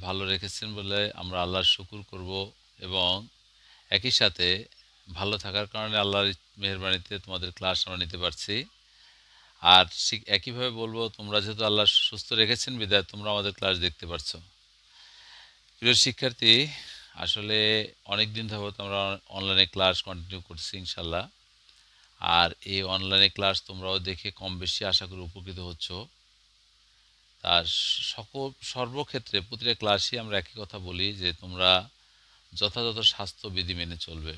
ভালো রেখেছেন বলে আমরা আল্লাহর শুকর করব এবং একই সাথে ভালো থাকার কারণে আল্লাহর মেহেরবানিতে তোমাদের ক্লাস আমরা নিতে পারছি। আর একইভাবে বলবো, তোমরা যেহেতু আল্লাহ সুস্থ রেখেছেন বিধায় তোমরা আমাদের ক্লাস দেখতে পারছো। প্রিয় শিক্ষার্থী, আসলে অনেক দিন যাবত আমরা অনলাইনে ক্লাস কন্টিনিউ করছি ইনশাল্লাহ। আর এই অনলাইনে ক্লাস তোমরাও দেখে কম বেশি আশা করি উপকৃত হচ্ছ। তার সর্বক্ষেত্রে প্রতিটা ক্লাসই আমরা একই কথা বলি যে তোমরা যথাযথ স্বাস্থ্যবিধি মেনে চলবে।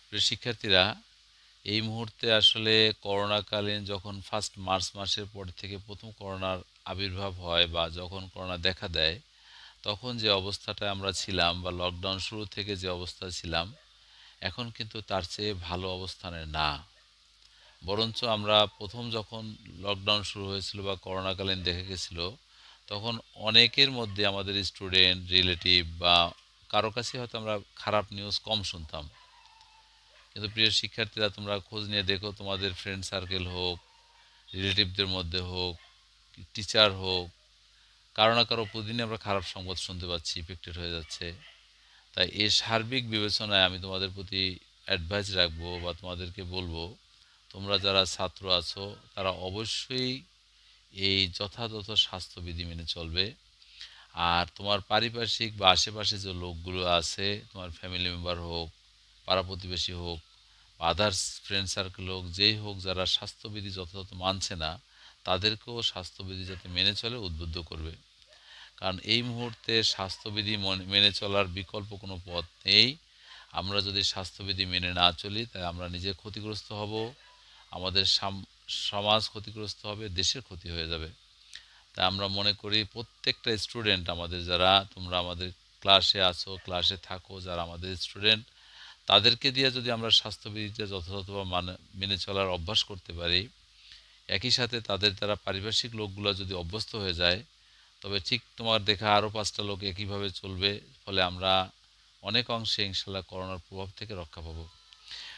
প্রিয় শিক্ষার্থীরা, এই মুহূর্তে আসলে করোনাকালীন যখন ফার্স্ট মার্চ মাসের পর থেকে প্রথম করোনার আবির্ভাব হয় বা যখন করোনা দেখা দেয়, তখন যে অবস্থাটায় আমরা ছিলাম বা লকডাউন শুরু থেকে যে অবস্থা ছিলাম, এখন কিন্তু তার চেয়ে ভালো অবস্থানে না। বরঞ্চ আমরা প্রথম যখন লকডাউন শুরু হয়েছিল বা করোনাকালীন দেখে গেছিল, তখন অনেকের মধ্যে আমাদের স্টুডেন্ট রিলেটিভ বা কারো কাছে হয়তো আমরা খারাপ নিউজ কম শুনতাম। কিন্তু প্রিয় শিক্ষার্থীরা, তোমরা খোঁজ নিয়ে দেখো, তোমাদের ফ্রেন্ড সার্কেল হোক, রিলেটিভদের মধ্যে হোক, টিচার হোক, কারো না কারো প্রতিদিনই আমরা খারাপ সংবাদ শুনতে পাচ্ছি, ইফেক্টেড হয়ে যাচ্ছে। তাই এই সার্বিক বিবেচনায় আমি তোমাদের প্রতি অ্যাডভাইস রাখবো বা তোমাদেরকে বলবো, তোমরা যারা ছাত্র আছো তারা অবশ্যই এই যথাযথ স্বাস্থ্যবিধি মেনে চলবে। আর তোমার পারিপার্শ্বিক বা আশেপাশে যে লোকগুলো আছে, তোমার ফ্যামিলি মেম্বার হোক, পাড়া প্রতিবেশী হোক, আদার্স ফ্রেন্ড সার্কেল হোক, যেই হোক, যারা স্বাস্থ্যবিধি যথাযথ মানছে না, তাদেরকেও স্বাস্থ্যবিধি যাতে মেনে চলে উদ্বুদ্ধ করবে। কারণ এই মুহূর্তে স্বাস্থ্যবিধি মেনে চলার বিকল্প কোনো পথ নেই। আমরা যদি স্বাস্থ্যবিধি মেনে না চলি, তাই আমরা নিজে ক্ষতিগ্রস্ত হব, আমাদের সমাজ ক্ষতিগ্রস্ত হবে, দেশের ক্ষতি হয়ে যাবে। তাই আমরা মনে করি প্রত্যেকটা স্টুডেন্ট, আমাদের যারা তোমরা আমাদের ক্লাসে আছো, ক্লাসে থাকো, যারা আমাদের স্টুডেন্ট, তাদেরকে দিয়ে যদি আমরা স্বাস্থ্যবিধিটা যথাযথভাবে মেনে চলার অভ্যাস করতে পারি, একই সাথে তাদের দ্বারা পারিপার্শ্বিক লোকগুলো যদি অভ্যস্ত হয়ে যায়, তবে ঠিক তোমার দেখা আরও 5টা লোক একইভাবে চলবে। ফলে আমরা অনেক অংশে ইনশাল্লাহ করোনার প্রভাব থেকে রক্ষা পাবো।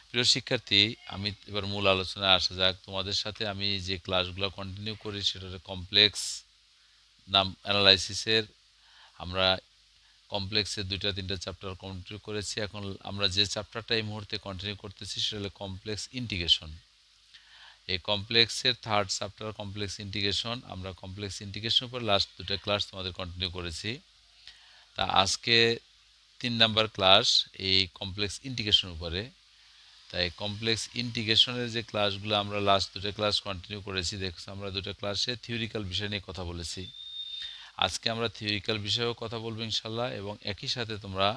প্রিয় শিক্ষার্থী, আমি এবার মূল আলোচনায় আসা যাক। তোমাদের সাথে আমি যে ক্লাসগুলো কন্টিনিউ করি সেটা হচ্ছে কমপ্লেক্স নাম অ্যানালাইসিসের। আমরা কমপ্লেক্সের 2-3টা চ্যাপ্টার কন্টিনিউ করেছি। এখন আমরা যে চ্যাপ্টারটা এই মুহূর্তে কন্টিনিউ করতেছি সেটা হলো কমপ্লেক্স ইন্টিগ্রেশন। এই কমপ্লেক্সের থার্ড চ্যাপ্টার কমপ্লেক্স ইন্টিগ্রেশন। আমরা কমপ্লেক্স ইন্টিগ্রেশনের উপর লাস্ট 2টা ক্লাস তোমাদের কন্টিনিউ করেছি। তা আজকে 3 নাম্বার ক্লাস এই কমপ্লেক্স ইন্টিগ্রেশন উপরে। তাই কমপ্লেক্স ইন্টিগ্রেশনের যে ক্লাসগুলো আমরা লাস্ট 2টা ক্লাস কন্টিনিউ করেছি, দেখছো আমরা 2টা ক্লাসে থিওরিক্যাল বিষয় নিয়ে কথা বলেছি। আজকে আমরা থিওরিক্যাল বিষয়েও কথা বলবো ইনশাল্লাহ, এবং একই সাথে তোমরা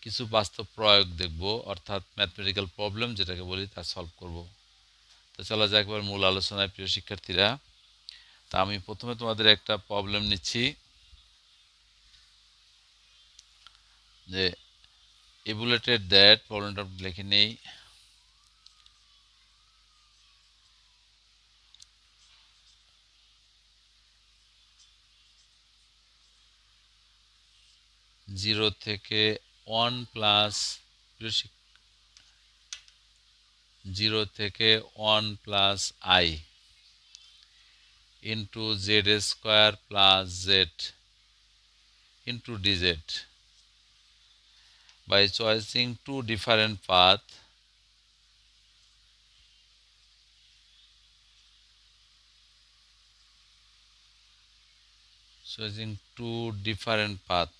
কিছু বাস্তব প্রয়োগ দেখব, অর্থাৎ ম্যাথমেটিক্যাল প্রবলেম যেটাকে বলি, তা সলভ করব। তো চলো যাক এবার মূল আলোচনায়। প্রিয় শিক্ষার্থীরা, তা আমি প্রথমে তোমাদের একটা প্রবলেম নিচ্ছি যে এভুলেটেড দ্যাট, প্রবলেমটা লিখে নেই। জিরো থেকে 1 প্লাস 0 থেকে 1 plus i into Z square plus Z into DZ by choosing two different path choosing two different path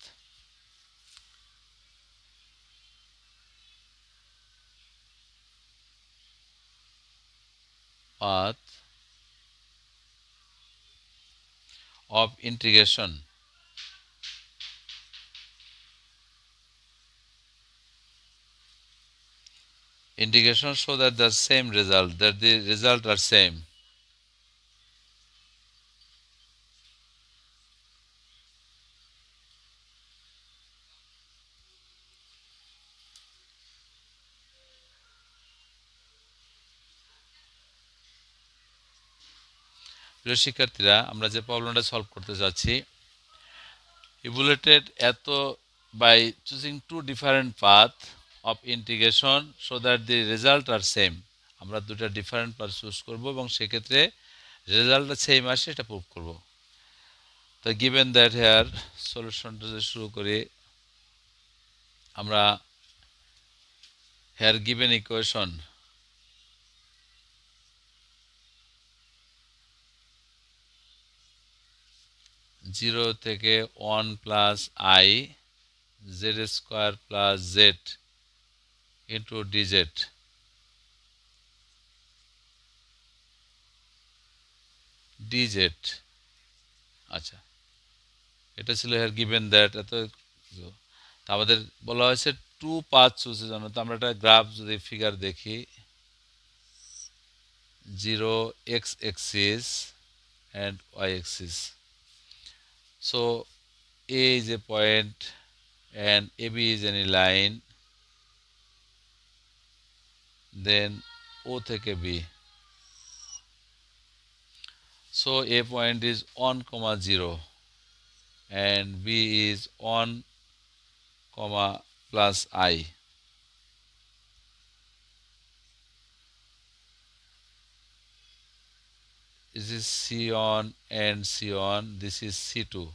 of integration so that the same result, that the result are same. প্রিয় শিক্ষার্থীরা, আমরা যে প্রবলেমটা solve করতে যাচ্ছি, evaluated এত by choosing two different path of integration so that the result are same. আমরা দুটা ডিফারেন্ট পাথ চুজ করব এবং সেক্ষেত্রে রেজাল্টটা সেম আসে এটা প্রুভ করব। তো গিভেন দ্যাট হেয়ার সলিউশনটা যে শুরু করি আমরা হেয়ার গিভেন ইকুয়েশন জিরো থেকে 1 plus I Z square plus Z into DZ DZ আচ্ছা এটা ছিল হেয়ার গিভেন দ্যাট এত তা আমাদের বলা হয়েছে টু পাথ চুজের জন্য তো আমরা একটা গ্রাফ যদি ফিগার দেখি zero x axis and y axis so A is a point and AB is any line, then O থেকে B. So A point is 1, 0 and B is 1, plus I. This is C1 and C1. This is C2.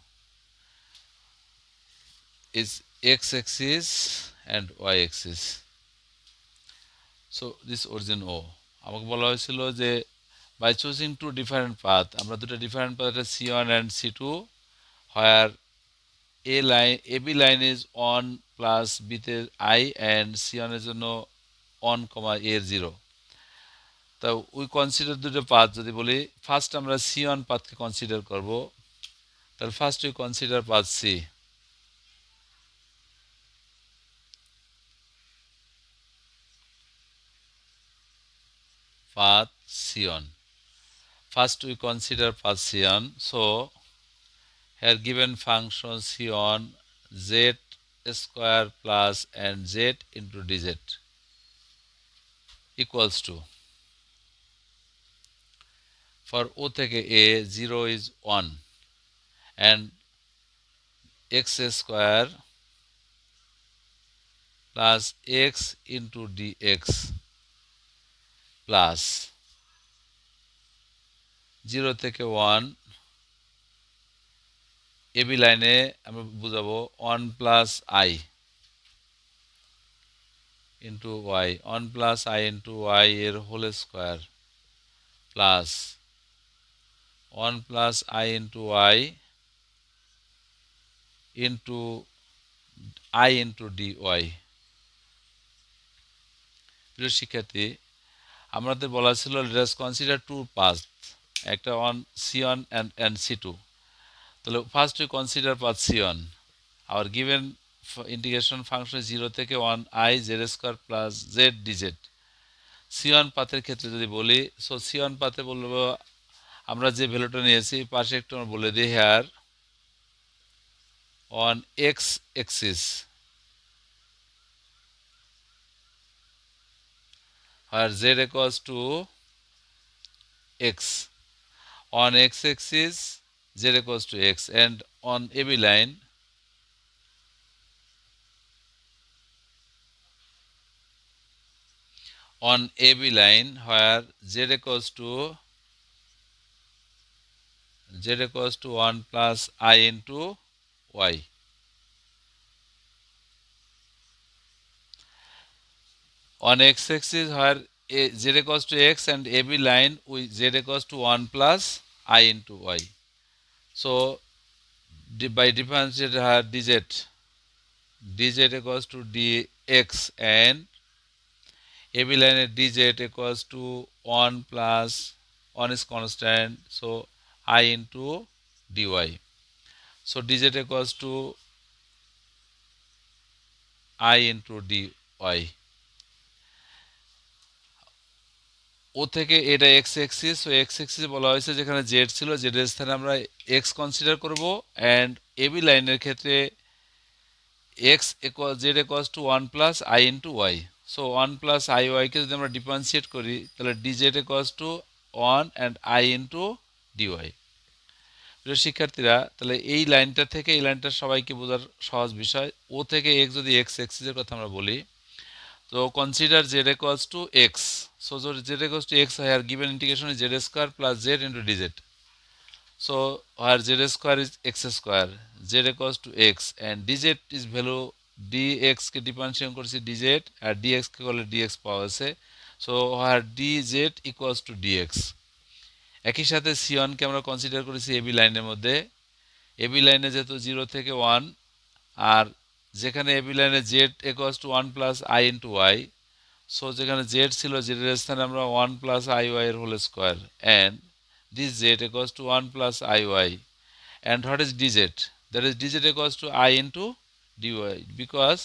Is X axis and Y axis. So this origin O. আমাকে বলা হয়েছিল যে by choosing two different path আমরা দুটো different path C1 and C2 where AB line is 1 plus B তে I and C1 এর জন্য 1, A 0 তো উই কনসিডার দুটো পাথ যদি বলি ফার্স্ট আমরা C1 পাথকে কনসিডার করব তাহলে first we consider path C path C1 first we consider path C1 so here given function C1 z square plus and z into dz equals to for O থেকে A 0 is 1 and x square plus x into dx plus 0 থেকে 1 AB লাইনে আমরা বুঝাবো 1 plus I into y 1 plus I into y এর whole square plus 1 plus I into y into I into dy প্রিয় শিক্ষার্থী আমাদের বলা ছিল লেটস কনসিডার টু পাথ একটা অন C1 and C2 তাহলে first we consider path C1 our given integration function 0 থেকে 1 I z square plus z dz C1 পাথের ক্ষেত্রে যদি বলি সো C1 পাথে বলবো আমরা যে ভ্যালুটা নিয়েছি পাশে একটু আমরা বলে দিই here on x axis where z equals to x on x axis z equals to x and on AB line where z equals to 1 plus I into y on x axis where z equals to x and AB line with z equals to 1 plus I into y so by differentiate here dz equals to dx and AB line dz equals to 1 plus 1 is constant so I into dy so dz equals to I into dy ও থেকে এটা x axis so x axis বলা হয়েছে যেখানে z ছিল z এর স্থানে আমরা x consider করব and AB লাইনের ক্ষেত্রে x equals z equals to 1 plus I into y so 1 plus I y কে যদি আমরা ডিফারেন্সিয়েট করি তাহলে dz equals to 1 and I into dy প্রিয় শিক্ষার্থীরা তাহলে এই লাইনটা থেকে এই লাইনটা সবাইকে বোঝার সহজ বিষয় ও থেকে x যদি x অ্যাক্সিসের কথা আমরা বলি তো consider z equals to x so z equals to x here given integration is z square plus z into dz So where z square is x square, z equals to x and dz is value dx K differentiate করছি dz আর dx কে করলে dx পাওয়া আছে। So where dz equals to dx। একই সাথে c1 কে আমরা consider করেছি AB লাইনের মধ্যে। এবি লাইনে যেহেতু 0 থেকে 1 আর যেখানে এবি লাইনে z equals to 1 plus I into y, so যেখানে z ছিল z এর স্থানে আমরা 1 plus iy এর whole square and this z equals to 1 plus iy and what is dz? That is dz equals to I into dy because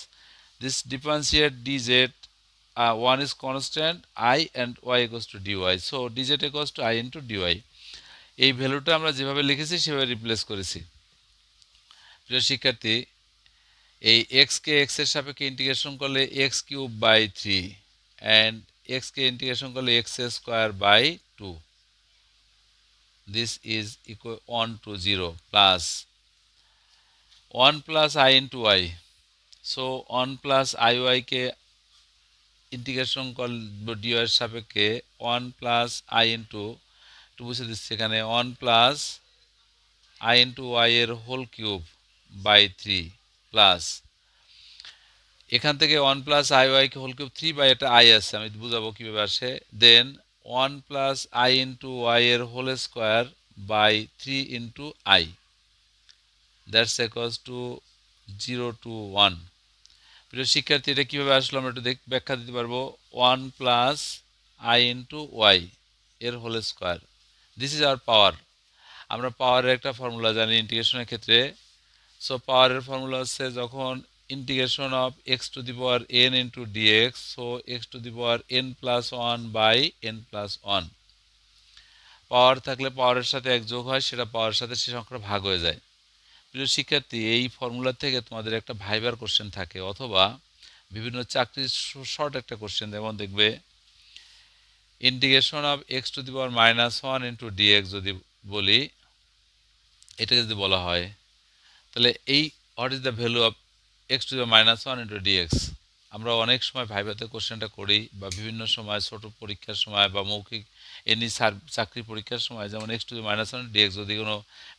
this differentiate dz, 1 is constant I and y equals to dy, so dz equals to I into dy। এই ভ্যালুটা আমরা যেভাবে লিখেছি সেভাবে replace করেছি। প্রিয় শিক্ষার্থী, এই x কে x এর সাপেক্ষে ইন্টিগ্রেশন করলে x cube by 3 and x কে ইন্টিগ্রেশন করলে x square by 2, this is equal 1 to 0 plus 1 plus I into y, so 1 plus iy K integration করলে dy এর সাপেক্ষে 1 plus I into, একটু বুঝে দিচ্ছি এখানে 1 plus I into y এর হোল কিউব বাই 3 প্লাস এখান থেকে 1 প্লাস iy কে হোল কিউব 3 বাই এটা I আছে, আমি বুঝাবো কিভাবে আসে। Then 1 plus I into y এর whole square by 3 into I, that's equals to 0 to 1। প্রিয় শিক্ষার্থী, এটা কিভাবে আসলো আমরা একটু ব্যাখ্যা দিতে পারবো। 1 প্লাস I into y এর whole square, this is our power. আমরা পাওয়ারের একটা ফর্মুলা জানি ইন্টিগ্রেশনের ক্ষেত্রে। সো পাওয়ারের ফর্মুলা হচ্ছে যখন integration of x to the power n into dx, so x to the power n plus 1 by n plus 1। Power থাকলে পাওয়ারের সাথে এক যোগ হয়, সেটা পাওয়ারের সাথে সে সংখ্যাটা ভাগ হয়ে যায়। প্রিয় শিক্ষার্থী, এই ফর্মুলা থেকে তোমাদের একটা ভাইবার কোশ্চেন থাকে অথবা বিভিন্ন চাকরির শর্ট একটা কোশ্চেন, যেমন দেখবে integration of x to the power minus 1 into dx যদি বলি, এটা যদি বলা হয় তাহলে এই what is the value of x to the minus 1 into dx. আমরা অনেক সময় ভাইভাতে কোশ্চেনটা করি বা বিভিন্ন সময় ছোট পরীক্ষার সময় বা মৌখিক এনি চাকরি পরীক্ষার সময়, যেমন x to the minus 1 dx যদি কোনো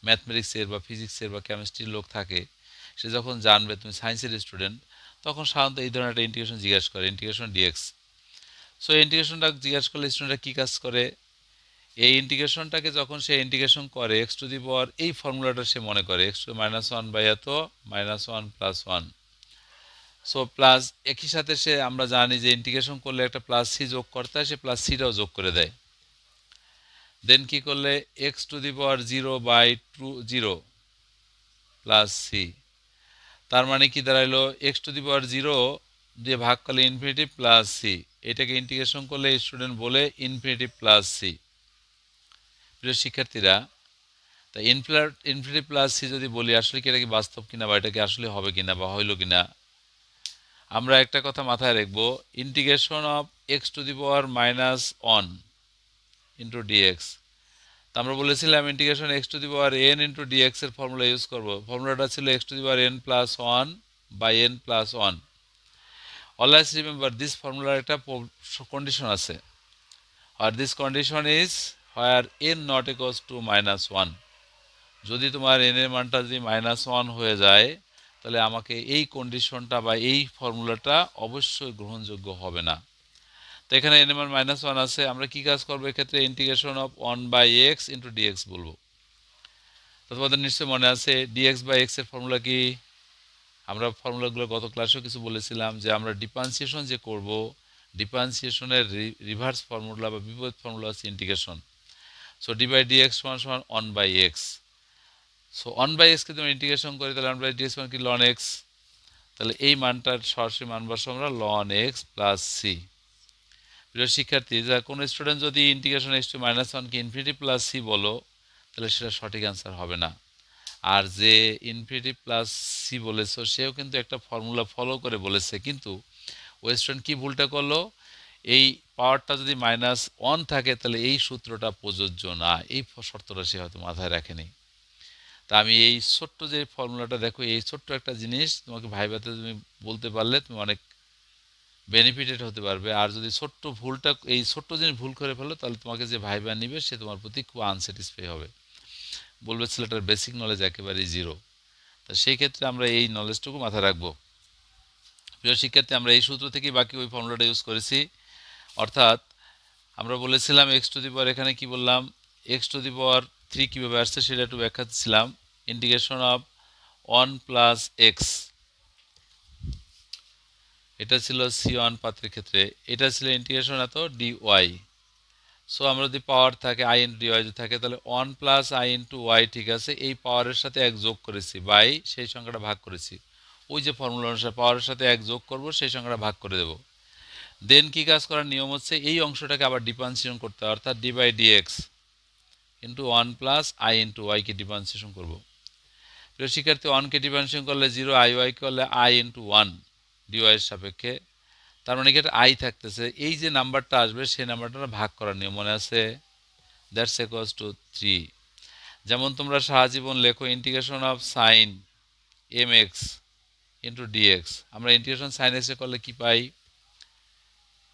ম্যাথমেটিক্সের বা ফিজিক্সের বা কেমিস্ট্রির লোক থাকে, সে যখন জানবে তুমি সায়েন্সের স্টুডেন্ট, তখন সাধারণত এই ধরনের একটা ইন্টিগ্রেশন জিজ্ঞাসা করে, ইন্টিগ্রেশন ডিএক্স। সো ইন্টিগ্রেশনটা জিজ্ঞাসা করলে স্টুডেন্টরা কী কাজ করে, এই ইন্টিগ্রেশনটাকে যখন সে ইন্টিগ্রেশন করে এক্স টু দি পাওয়ার এই ফর্মুলাটা সে মনে করে এক্স টু মাইনাস 1 বাই এত মাইনাস 1 প্লাস 1। সো প্লাস একই সাথে সে আমরা জানি যে ইন্টিগ্রেশন করলে একটা প্লাস সি যোগ করতে হয়, সে প্লাস সিটাও যোগ করে দেয়। দেন কি করলে x to the power 0 by 0 plus C, তার মানে কি দাঁড়াইলো এক্স টু দি পাওয়ার 0 দিয়ে ভাগ করলে ইনফিনিটি প্লাস সি, এটাকে ইন্টিগ্রেশন করলে স্টুডেন্ট বলে ইনফিনিটি প্লাস সি। প্রিয় শিক্ষার্থীরা, তা ইনফিনিটি প্লাস সি যদি বলি, আসলে কি এটা কি বাস্তব কিনা বা এটা কি আসলে হবে কিনা বা হইল কিনা, আমরা একটা কথা মাথায় রাখবো, integration of x to the power minus 1 into dx, তা আমরা বলেছিলাম integration x to the power n into dx এর ফর্মুলা ইউজ করবো। ফর্মুলাটা ছিল x to the power n plus 1 by n plus 1। Always remember this ফর্মুলার একটা condition আছে, আর this condition is where n not equals to minus 1। যদি তোমার এন এর মানটা যদি মাইনাস 1 হয়ে যায়, তাহলে আমাকে এই কন্ডিশনটা বা এই ফর্মুলাটা অবশ্যই গ্রহণযোগ্য হবে না। তো এখানে এন এর মান মাইনাস 1 আছে, আমরা কি কাজ করবো এক্ষেত্রে, integration of 1 by x into dx বলবো। তো তোমাদের নিশ্চয়ই মনে আছে ডিএক্স বাই এক্স এর ফর্মুলা কি, আমরা ফর্মুলাগুলো গত ক্লাসেও কিছু বলেছিলাম যে আমরা ডিফারেন্সিয়েশন যে করব, ডিফারেন্সিয়েশনের রিভার্স ফর্মুলা বা বিপরীত ফর্মুলা হচ্ছে integration. So d by dx সমান সমান 1 বাই এক্স। সো 1 বাই এক্সকে তুমি ইন্টিগ্রেশন করি তাহলে 1 বাই ডিএক্স মান কি লন এক্স, তাহলে এই মানটার সরাসরি মান বসাবো আমরা লন এক্স প্লাস সি। প্রিয় শিক্ষার্থী, যা কোনো স্টুডেন্ট যদি ইন্টিগ্রেশন এক্স টু মাইনাস 1 কে ইনফিনিটি প্লাস সি বলো, তাহলে সেটা সঠিক অ্যান্সার হবে না। আর যে ইনফিনিটি প্লাস সি বলেছো সেও কিন্তু একটা ফর্মুলা ফলো করে বলেছে, কিন্তু ওই স্টুডেন্ট কী ভুলটা করলো, এই পাওয়ারটা যদি মাইনাস 1 থাকে তাহলে এই সূত্রটা প্রযোজ্য না, এই শর্তটা সে হয়তো মাথায় রাখেনি। তা আমি এই ছোট্ট যে ফর্মুলাটা দেখো, এই ছোট্ট একটা জিনিস তোমাকে ভাইভাতে তুমি বলতে পারলে তুমি অনেক বেনিফিটেড হতে পারবে। আর যদি ছোট্ট ভুলটা, এই ছোট্ট জিনিস ভুল করে ফেলো, তাহলে তোমাকে যে ভাইবা নিবে সে তোমার প্রতি খুব আনস্যাটিসফাই হবে। বলবে ছেলেটার বেসিক নলেজ একেবারেই জিরো। তা সেই ক্ষেত্রে আমরা এই নলেজটুকু মাথায় রাখবো। প্রিয় শিক্ষার্থী, আমরা এই সূত্র থেকেই বাকি ওই ফর্মুলাটা ইউজ করেছি। অর্থাৎ আমরা বলেছিলাম এক্স টু দি পাওয়ার, এখানে কি বললাম, এক্স টু দি পাওয়ার 3 কীভাবে আসছে সেটা একটু ব্যাখ্যা দিচ্ছিলাম। ইন্টিগ্রেশন অফ 1 প্লাস এক্স, এটা ছিল C1 পাত্রের ক্ষেত্রে, এটা ছিল ইন্টিগ্রেশন এত dy। সো আমরা যদি পাওয়ার থাকে আই ইন্টু ডিওয়াই যদি থাকে, তাহলে 1 প্লাস আই ইন্টু ওয়াই, ঠিক আছে, এই পাওয়ারের সাথে এক যোগ করেছি বাই সেই সংখ্যাটা ভাগ করেছি। ওই যে ফর্মুলা অনুসারে পাওয়ারের সাথে এক যোগ করব, সেই সংখ্যাটা ভাগ করে দেব। দেন কি কাজ করার নিয়ম হচ্ছে, এই অংশটাকে আবার ডিফারেন্সিয়েশন করতে হয়, অর্থাৎ d by dx into 1 plus i into ওয়াইকে ডিফারেন্সিয়েশন করব। প্রিয় শিক্ষার্থী, 1কে ডিফারেন্সিয়েশন করলে 0, আই ওয়াই করলে আই ইন্টু 1 ডিওয়াইয়ের সাপেক্ষে, তার মানে কি এটা আই থাকতেছে। এই যে নাম্বারটা আসবে সেই নাম্বারটা ভাগ করার নিয়ম মনে আছে, দ্যাটস ইকুয়ালস টু 3। যেমন তোমরা সারাজীবন লেখো integration of sine m x into dx, আমরা ইন্টিগ্রেশন সাইন এক্সে করলে কি পাই,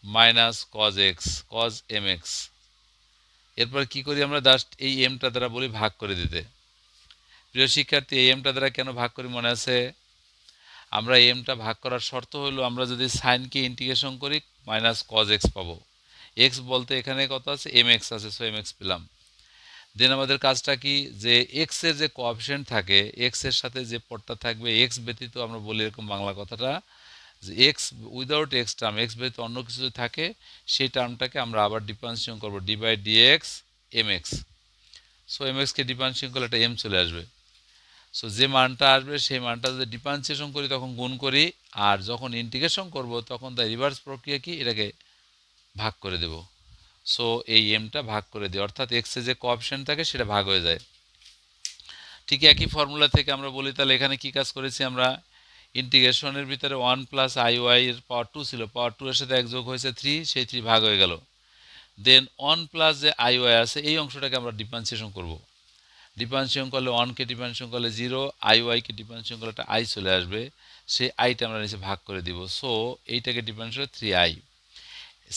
minus cos x cos m x. এরপর কি করি আমরা, জাস্ট এই এমটা দ্বারা বলি ভাগ করে দিতে। প্রিয় শিক্ষার্থী, এই এমটা দ্বারা কেন ভাগ করি মনে আছে, আমরা এমটা ভাগ করার শর্ত হলো আমরা যদি সাইনকে ইন্টিগ্রেশন করি মাইনাস কজ এক্স পাবো। এক্স বলতে এখানে কত আছে, এম এক্স আছে, সো এম এক্স পেলাম। দেন আমাদের কাজটা কি, যে এক্স এর যে কোঅফিশিয়েন্ট থাকে, এক্স এর সাথে যে পদটা থাকবে, এক্স ব্যতীত আমরা বলি এরকম বাংলা কথাটা, যে x without x term, x ব্যতীত অন্য কিছু যদি থাকে সেই টার্মটাকে আমরা আবার ডিফারেন্সিয়েশন করবো d by dx m x. So m এক্সকে ডিফারেন্সিয়েশন করলে একটা এম চলে আসবে। সো যে মানটা আসবে সেই মানটা যদি ডিফারেন্সিয়েশন করি তখন গুণ করি, আর যখন ইন্টিগ্রেশন করব তখন তার রিভার্স প্রক্রিয়া কি, এটাকে ভাগ করে দেব। সো এই এমটা ভাগ করে দিই, অর্থাৎ এক্সে যে কোঅফিশিয়েন্ট থাকে সেটা ভাগ হয়ে যায়। ঠিক একই ফর্মুলা থেকে আমরা বলি, তাহলে এখানে কি কাজ করেছি আমরা, ইন্টিগ্রেশনের ভিতরে 1 প্লাস আই ওয়াই এর পাওয়ার 2 ছিল, পাওয়ার 2 এর সাথে এক যোগ হয়েছে 3, সেই 3 ভাগ হয়ে গেল। দেন 1 প্লাস যে আই ওয়াই আছে এই অংশটাকে আমরা ডিফারেন্সিয়েশন করব। ডিফারেন্সিয়েশন করলে 1কে ডিফারেন্সিয়েশন করলে 0, আই ওয়াইকে ডিফারেন্সিয়েশন করলে একটা আই চলে আসবে, সেই আইটা আমরা নিচে ভাগ করে দিব। সো এইটাকে ডিফারেন্সিয়েশন 3i।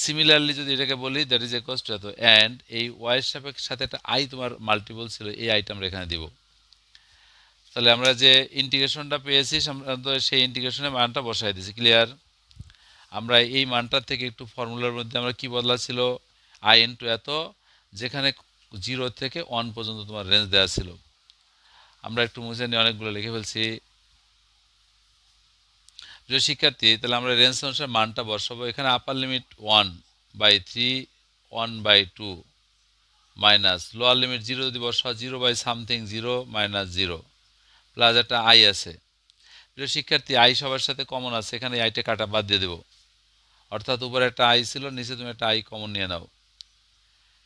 সিমিলারলি যদি এটাকে বলি, দ্যাট ইজ ইকুয়ালস টু এত, অ্যান্ড এই ওয়াইয়ের সাপেক্ষে সাথে একটা আই তোমার মাল্টিপল ছিল, এই আইটা আমরা এখানে দিব। তাহলে আমরা যে ইন্টিগ্রেশনটা পেয়েছি সেই ইন্টিগ্রেশনের মানটা বসাই দিয়েছি, ক্লিয়ার। আমরা এই মানটার থেকে একটু ফর্মুলার মধ্যে আমরা কি বদলা ছিল, আই ইন্টু এত, যেখানে 0 থেকে 1 পর্যন্ত তোমার রেঞ্জ দেওয়া ছিল, আমরা একটু মুছে নিয়ে অনেকগুলো লিখে ফেলছি। প্রিয় শিক্ষার্থী, তাহলে আমরা রেঞ্জ অনুসারে মানটা বসাবো। এখানে আপার লিমিট 1/3, 1/2 মাইনাস লোয়ার লিমিট 0 যদি বসাও 0/something 0 মাইনাস 0 প্লাস একটা আই আছে। প্রিয় শিক্ষার্থী, আই সবার সাথে কমন আছে, এখানে আইটা কাটা বাদ দিয়ে দেবো, অর্থাৎ উপরে একটা আই ছিল, নিচে তুমি একটা আই কমন নিয়ে নাও।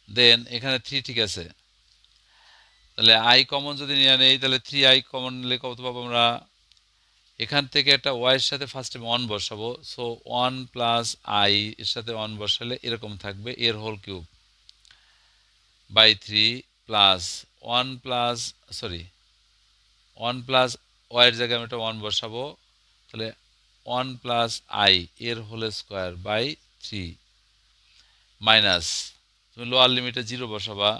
দেন এখানে 3 ঠিক আছে, তাহলে আই কমন যদি নিয়ে নেই তাহলে 3i কমন নিলে কত পাবো আমরা, এখান থেকে একটা ওয়াইয়ের সাথে ফার্স্টে 1 বসাবো। সো 1 প্লাস আই এর সাথে 1 বসালে এরকম থাকবে, এর whole cube by 3 plus 1 plus sorry 1 plus ওয়াইয়ের জায়গায় আমি একটা 1 বসাবো, তাহলে 1 প্লাস আই এর হোল স্কোয়ার বাই 3 মাইনাস তুমি লোয়ার লিমিটে 0 বসাবা,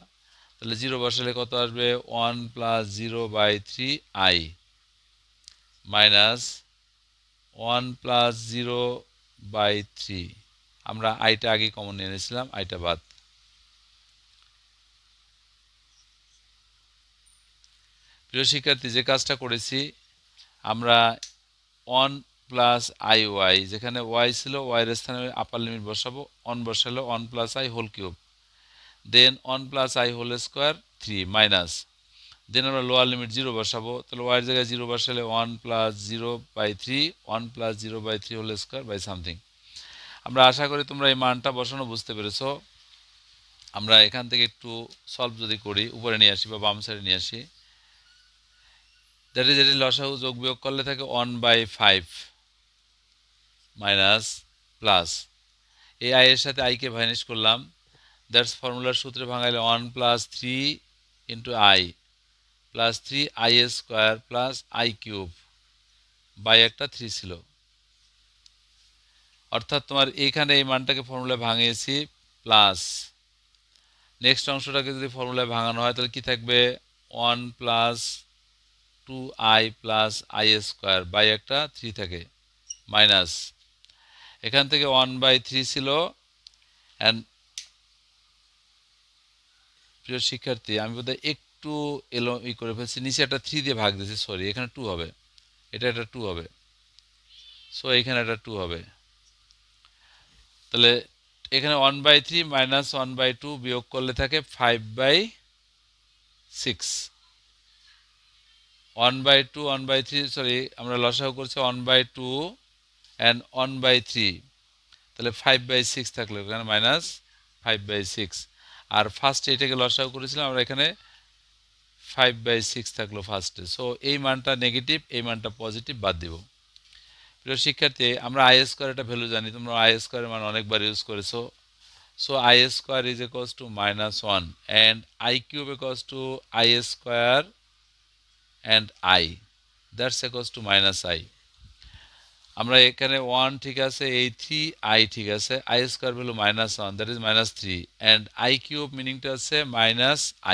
তাহলে 0 বসালে কত আসবে, 1 প্লাস 0/3i মাইনাস 1 প্লাস 0/3, আমরা আইটা আগে কমন নিয়ে নিয়েছিলাম, আইটা বাদ। প্রিয় শিক্ষার্থী, যে কাজটা করেছি আমরা 1 প্লাস আই ওয়াই, যেখানে ওয়াই ছিল ওয়াইয়ের স্থানে আপার লিমিট বসাবো, 1 বসালে 1 plus i whole cube, then 1 plus i whole square 3 minus, then আমরা লোয়ার লিমিট 0 বসাবো, তাহলে ওয়াইয়ের জায়গায় 0 বসালে 1 plus 0/3, 1 plus 0/3 whole square by something. আমরা আশা করি তোমরা এই মানটা বসানো বুঝতে পেরেছো। আমরা এখান থেকে একটু সলভ যদি করি, উপরে নিয়ে আসি বা বাম সাইডে নিয়ে আসি, দ্যাট ইজ এটি লসাগু যোগ বিয়োগ করলে থাকে 1/5 মাইনাস প্লাস এই আই এর সাথে আইকে ভাইনিশ করলাম, দ্যাটস ফর্মুলার সূত্রে ভাঙাইলে 1 plus 3 into i plus 3i square plus i cube by একটা 3 ছিল, অর্থাৎ তোমার এইখানে এই মানটাকে ফর্মুলায় ভাঙিয়েছি প্লাস নেক্সট অংশটাকে যদি ফর্মুলায় ভাঙানো হয় তাহলে কি থাকবে, 1 প্লাস 2i প্লাস i স্কোয়ার বাই একটা 3 থাকে মাইনাস এখান থেকে 1/3 ছিল। অ্যান্ড প্রিয় শিক্ষার্থী, আমি বোধহয় একটু করে ফেলছি, নিচে একটা 3 দিয়ে ভাগ দিয়েছি, সরি, এখানে 2 হবে, এটা 2 হবে, সো এখানে একটা 2 হবে। তাহলে এখানে 1/3 মাইনাস 1/2 বিয়োগ করলে থাকে 5/6। 1/2 1/3, সরি, আমরা লসাগু করছি 1/2 অ্যান্ড 1/3, তাহলে 5/6 থাকলো এখানে মাইনাস 5/6। আর ফার্স্টে এটাকে লসাগু করেছিলাম আমরা, এখানে 5/6 থাকলো ফার্স্টে। সো এই মানটা নেগেটিভ, এই মানটা পজিটিভ, বাদ দিব। প্রিয় শিক্ষার্থী, আমরা আই স্কোয়ার একটা ভ্যালু জানি, তোমরা আই স্কোয়ারের মান অনেকবার ইউজ করেছো। So I square is equals to -1 and i cube equals to I square and I, that's equals to -i। আমরা এখানে 1 ঠিক আছে, এই 3 আই ঠিক আছে, i square value -1, that is -3, and i cube মিনিংটা হচ্ছে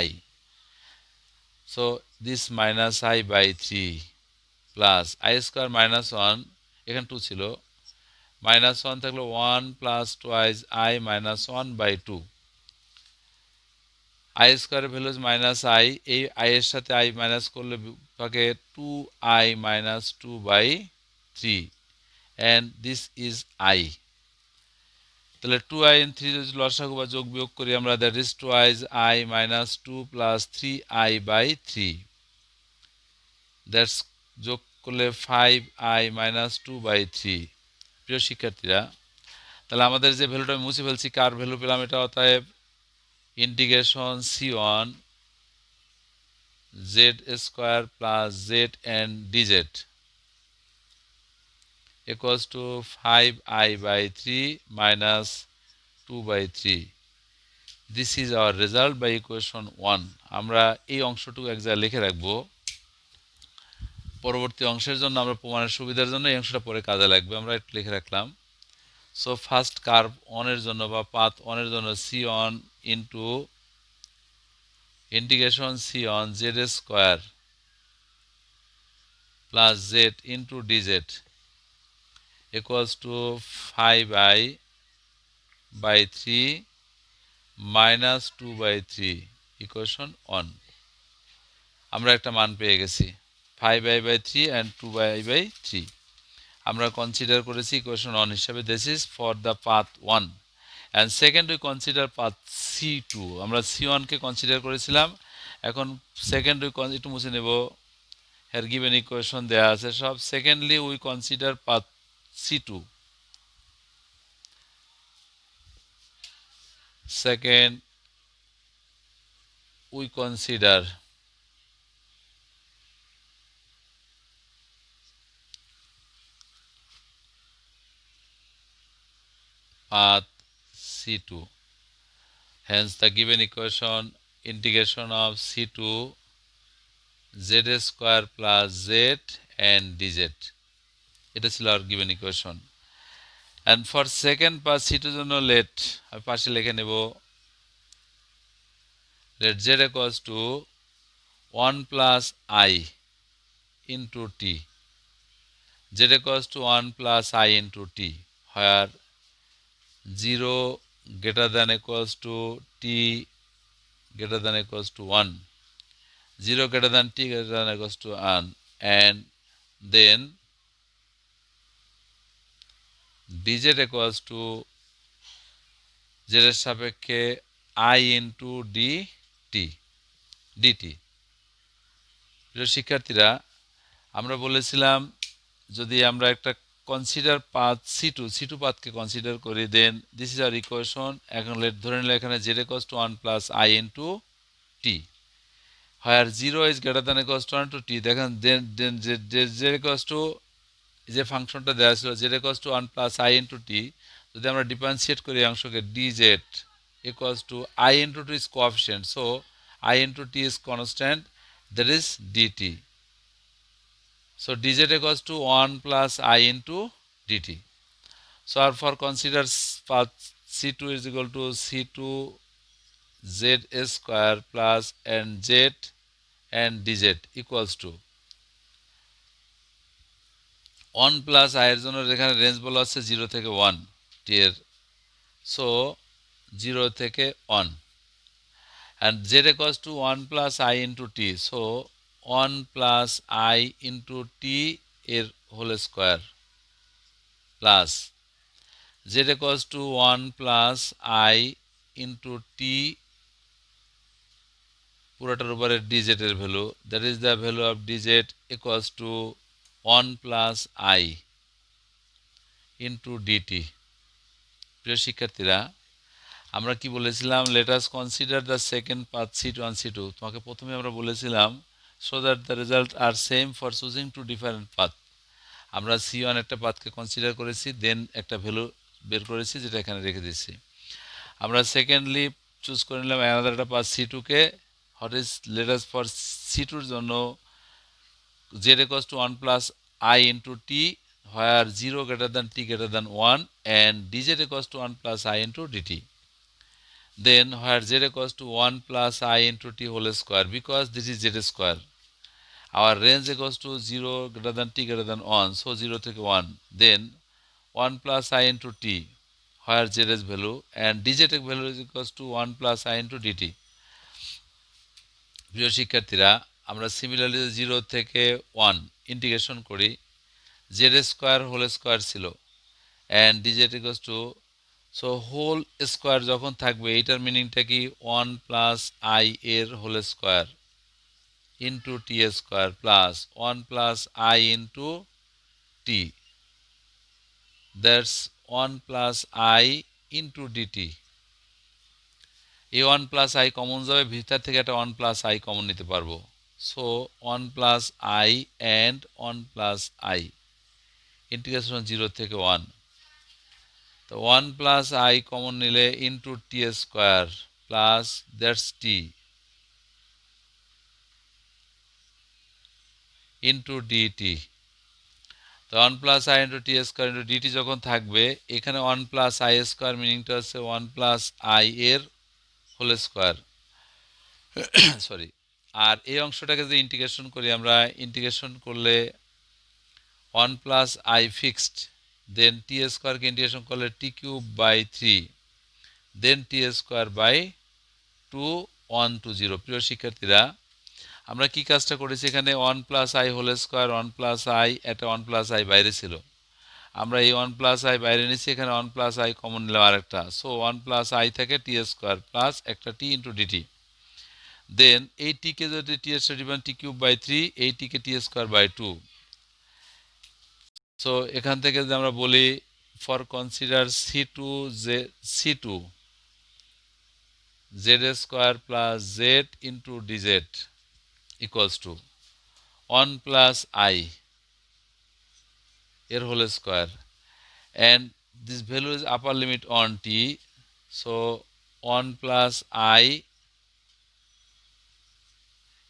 -i। So this -i/3 plus i square -1, এখানে 2 ছিল, -1 থাকলো 1 প্লাস টোয়াইজ i -1/2, আই স্কোয়ারের ভ্যালু -i, এই i এর সাথে i মাইনাস করলে থাকে 2i - 2/3 and this is i। তাহলে 2i and 3 যদি লসাগু বা যোগ বিয়োগ করি আমরা, that is twice i - 2 plus 3i/3, that's যোগ করলে 5i - 2/3। প্রিয় শিক্ষার্থীরা, তাহলে আমাদের যে ভ্যালুটা আমি মুছে ফেলছি, কার ভ্যালু পেলাম এটা? অতএব integration c1 z square plus z and dz equals to 5i/3 মাইনাস 2/3। This is our result by equation 1। আমরা এই অংশটুকু এক জায়গায় লিখে রাখবো, পরবর্তী অংশের জন্য আমরা প্রমাণের সুবিধার জন্য এই অংশটা পরে কাজে লাগবে, আমরা একটু লিখে রাখলাম। সো ফার্স্ট কার্ভ অনের জন্য বা পাথ অনের জন্য c1 into integration c1 z square plus Z into DZ equals to 5i/3 minus 2/3 equation 1। আমরা একটা মান পেয়ে গেছি 5i/3 and 2i/3। আমরা কনসিডার করেছি ইকুয়েশন 1 হিসাবে। This is for the path 1 and second we consider path c2। আমরা c1 কে consider করেছিলাম, এখন সেকেন্ড উই একটু মুছে নেব, এর গিভেন ইকুয়েশন দেয়া আছে সব। Secondly we consider path c2, second we consider path c2, hence the given equation integration of c2 z square plus z and dz, এটা ছিল আর given equation। and for second path c2 জন্য let আমি পাশে লিখে নেব, let z equals to 1 plus I into t, z equals to 1 plus I into t, where 0 greater than equals to t greater than equals to 1, 0 greater than t greater than equals to 1, and then dz equals to z এর সাপেক্ষে I into dt। প্রিয় শিক্ষার্থীরা, আমরা বলেছিলাম যদি আমরা একটা consider path c2 পাথকে consider করি, দেন দিস ইজ আওয়ার ইকুয়েশন। এখন ধরে নিলে এখানে z equals to 1 plus I into t, where 0 is greater than equals to 1 to t। দেখেন দেন z equals to, যে ফাংশনটা দেওয়া ছিল z equals to 1 plus I into t, যদি আমরা ডিফারেন্সিয়েট করি এই অংশকে, dz equals to I into t is coefficient, so I into t is constant, that is dt. So dz equals to 1 plus I into dt. So for consider path c2 is equal to c2 z square plus and z and dz equals to 1 plus i এর জন্য এখানে range বলা হচ্ছে 0 থেকে 1 t এর so 0 থেকে 1 and z equals to 1 plus I into t so 1 plus I into t এর whole square plus z equals to 1 plus I into t পুরোটার উপরে dz এর value that is the value of dz equals to 1 plus I into dt প্রিয় শিক্ষার্থীরা আমরা কি বলেছিলাম let us consider the second path c1 and c2 তোমাকে প্রথমে আমরা বলেছিলাম so that the result are same for choosing two different path আমরা c1 একটা পাথকে কনসিডার করেছি দেন একটা ভ্যালু বের করেছি যেটা এখানে রেখে দিয়েছি আমরা সেকেন্ডলি চুজ করে নিলাম another একটা path c2 K what is let us for c2 এর জন্য z equals to 1 plus I into t where 0 greater than t greater than 1 and dz equals to 1 plus I into dt then where z equals to 1 plus I into t whole square because this is z square our range equals to 0 greater than t greater than 1 so 0 থেকে 1 then 1 plus I into t where z is value and dz value is equals to 1 plus I into dt প্রিয় শিক্ষার্থীরা আমরা similarly 0 থেকে 1 integration করি z square whole square ছিল and dz equals to so whole square যখন থাকবে এটার মিনিংটা কি 1 plus I এর whole square into t square plus 1 plus I into t that's 1 plus I into dt এই 1 plus I কমন যাবে ভিতর থেকে একটা 1 plus I কমন নিতে পারবো so 1 plus I and 1 plus I integration 0 থেকে 1 তো 1 plus I কমন নিলে into t square plus that's t into dt তো 1 plus I into t square into dt যখন থাকবে এখানে 1 plus I square মিনিংটা হচ্ছে 1 plus I এর হোল স্কয়ার সরি আর এই অংশটাকে যদি ইন্টিগ্রেশন করি আমরা ইন্টিগ্রেশন করলে 1 plus I fixed then t square K integration করলে t cube by 3 then t square by 2 1 to 0 প্রিয় শিক্ষার্থীরা আমরা কি কাজটা করেছি এখানে 1 plus I whole square 1 plus I এটা 1 plus I বাইরে ছিল আমরা এই 1 plus I বাইরে নিয়েছি এখানে 1 plus I কমন নিলাম আরেকটা সো 1 plus I থেকে t স্কয়ার প্লাস একটা t into dt দেন এই t কে যদি t এর সাথে ডিভাইড t কিউব বাই 3 এই t কে t স্কয়ার বাই 2 সো এখান থেকে যদি আমরা বলি for consider c2 c2 z square plus z into dz equals to 1 plus I এর whole square and this value is upper limit on t so 1 plus I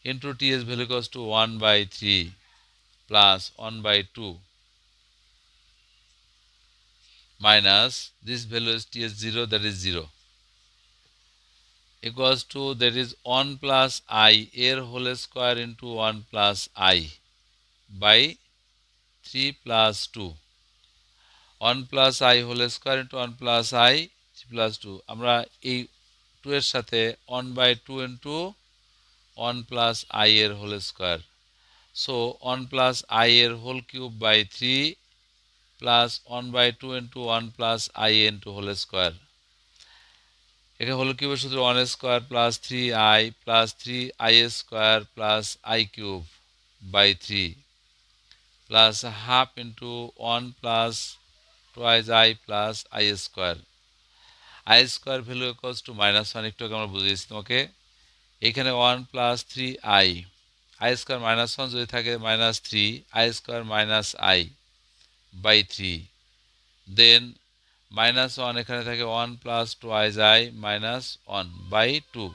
into t is value equals to 1 by 3 plus 1 by 2 minus this value is t is 0 that is 0 equals to that is 1 plus I এর whole square into 1 plus I by 3 plus 2 1 plus I whole square into 1 plus I 3 plus 2 আমরা এই 2 এর সাথে 1 by 2 into 1 plus I এর whole square so 1 plus I এর whole cube by 3 plus 1 by 2 into 1 plus I into whole square এখানে whole কিউবের সূত্র 1 square plus 3I plus 3I square plus I cube by 3 plus half into 1 plus twice I plus I square I square value equals to -1 একটু আগে আমরা বুঝিয়েছি তোমাকে এখানে 1 plus 3I I square -1 যদি থাকে -3 I square minus I by 3 then -1 এখানে থাকে 1 plus twice I minus 1 by 2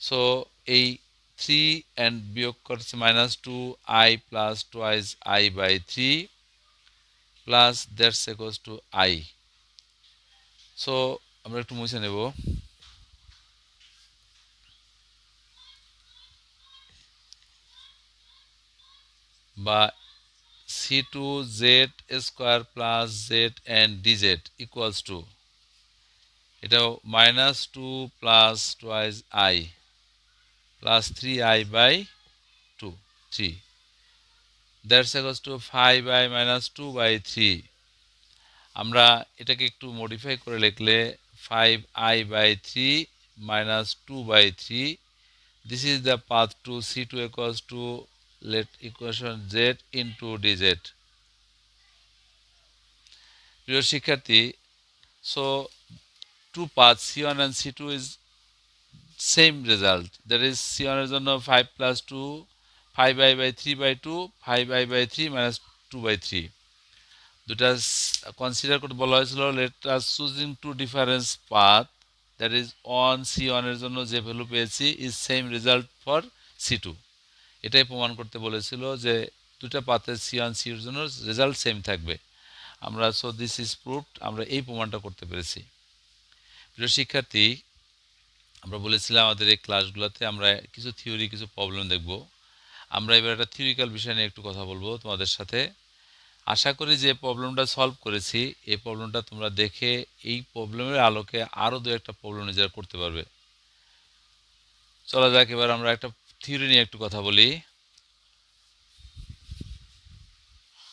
so এই 3 and বিয়োগ করছে -2 I plus twice I by 3 plus that's equals to I so আমরা একটু মুছে নেব বা C2 z square plus z and dz equals to এটাও -2 plus twice I plus 3I by 2 3 that's equals to 5I minus 2 by 3 আমরা এটাকে একটু modify করে লিখলে 5I by 3 minus 2 by 3 this is the path to C2 equals to let equation z into dz প্রিয় শিক্ষার্থী so two paths C1 and C2 is same result that is C1 এর জন্য 5 plus 2 5I by 3 by 2 5I by 3 minus 2 by 3 দুটা consider করতে বলা হয়েছিল let us choosing two difference path that is on C1 এর জন্য যে value পেয়েছি is same result for C2 এটাই প্রমাণ করতে বলেছিল যে দুটা পাথের C1 C2 এর জন্য রেজাল্ট সেম থাকবে আমরা সো দিস ইজ প্রুভড আমরা এই প্রমাণটা করতে পেরেছি প্রিয় শিক্ষার্থী আমরা বলেছিলাম আমাদের এই ক্লাসগুলোতে আমরা কিছু থিওরি কিছু প্রবলেম দেখব আমরা এবার একটা থিওরিক্যাল বিষয় নিয়ে একটু কথা বলবো তোমাদের সাথে আশা করি যে প্রবলেমটা সলভ করেছি এই প্রবলেমটা তোমরা দেখে এই প্রবলেমের আলোকে আরও দু একটা প্রবলেম নিজেরা করতে পারবে চলা যাক এবার আমরা একটা থিওরি নিয়ে একটু কথা বলি